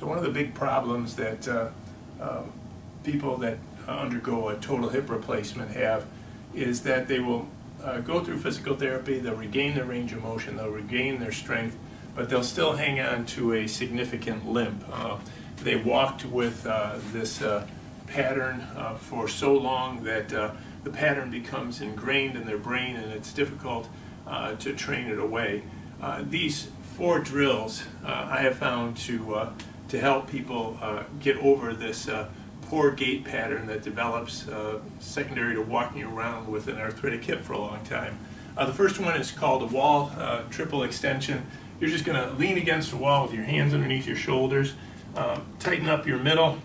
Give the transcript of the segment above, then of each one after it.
So one of the big problems that people that undergo a total hip replacement have is that they will go through physical therapy, they'll regain their range of motion, they'll regain their strength, but they'll still hang on to a significant limp. They walked with this pattern for so long that the pattern becomes ingrained in their brain and it's difficult to train it away. These 4 drills I have found to help people get over this poor gait pattern that develops secondary to walking around with an arthritic hip for a long time. The first one is called a wall triple extension. You're just going to lean against the wall with your hands underneath your shoulders, tighten up your middle.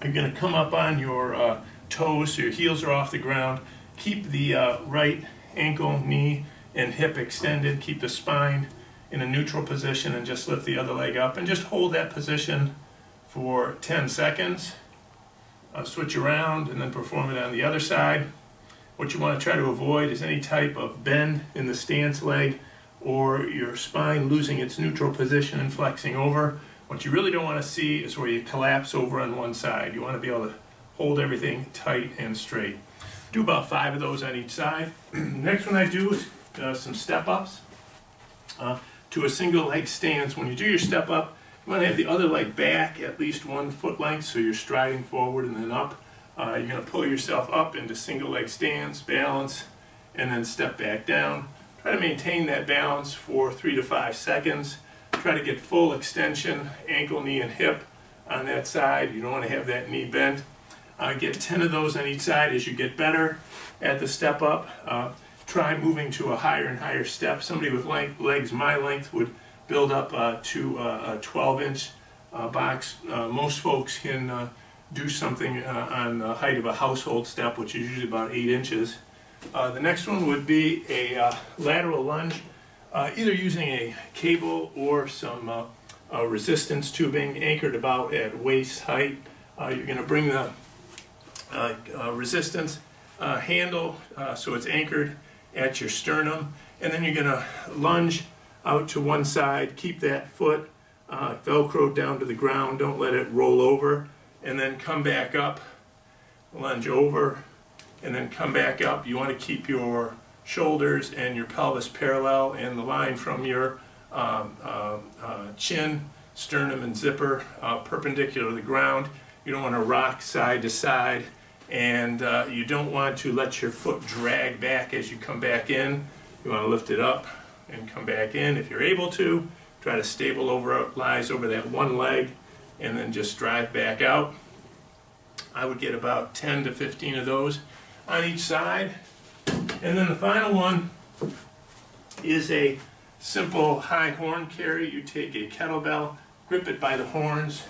You're going to come up on your toes so your heels are off the ground. Keep the right ankle, knee, and hip extended. Keep the spine in a neutral position and just lift the other leg up and just hold that position for 10 seconds. Switch around and then perform it on the other side. What you want to try to avoid is any type of bend in the stance leg or your spine losing its neutral position and flexing over. What you really don't want to see is where you collapse over on one side. You want to be able to hold everything tight and straight. Do about 5 of those on each side. Next one I do is some step-ups to a single leg stance. When you do your step-up, you want to have the other leg back at least 1 foot length, so you're striding forward and then up. You're going to pull yourself up into single leg stance, balance, and then step back down. Try to maintain that balance for 3 to 5 seconds. Try to get full extension, ankle, knee, and hip on that side. You don't want to have that knee bent. Get 10 of those on each side. As you get better at the step up, try moving to a higher and higher step. Somebody with legs my length would build up to a 12-inch box. Most folks can do something on the height of a household step, which is usually about 8 inches. The next one would be a lateral lunge, either using a cable or some resistance tubing anchored about at waist height. You're going to bring the resistance handle so it's anchored at your sternum, and then you're going to lunge out to one side. Keep that foot velcroed down to the ground. Don't let it roll over, and then come back up, lunge over, and then come back up. You want to keep your shoulders and your pelvis parallel and the line from your chin, sternum, and zipper perpendicular to the ground. You don't want to rock side to side, and you don't want to let your foot drag back as you come back in. You want to lift it up and come back in if you're able to. Try to stabilize over that one leg and then just drive back out. I would get about 10 to 15 of those on each side. And then the final one is a simple high horn carry. You take a kettlebell, grip it by the horns,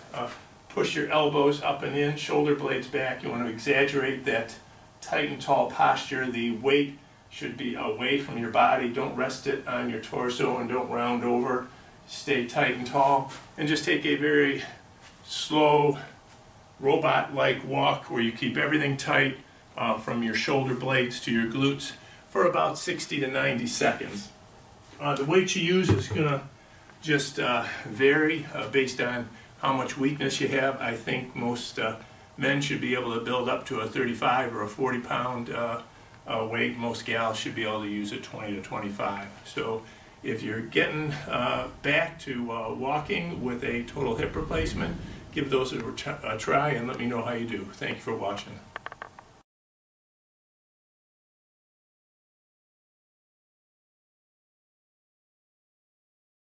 push your elbows up and in, shoulder blades back. You want to exaggerate that tight and tall posture. The weight should be away from your body. Don't rest it on your torso and don't round over. Stay tight and tall. And just take a very slow, robot-like walk where you keep everything tight from your shoulder blades to your glutes for about 60 to 90 seconds. The weight you use is going to just vary based on how much weakness you have. I think most men should be able to build up to a 35 or a 40 pound weight. Most gals should be able to use a 20 to 25. So if you're getting back to walking with a total hip replacement, give those a try and let me know how you do. Thank you for watching.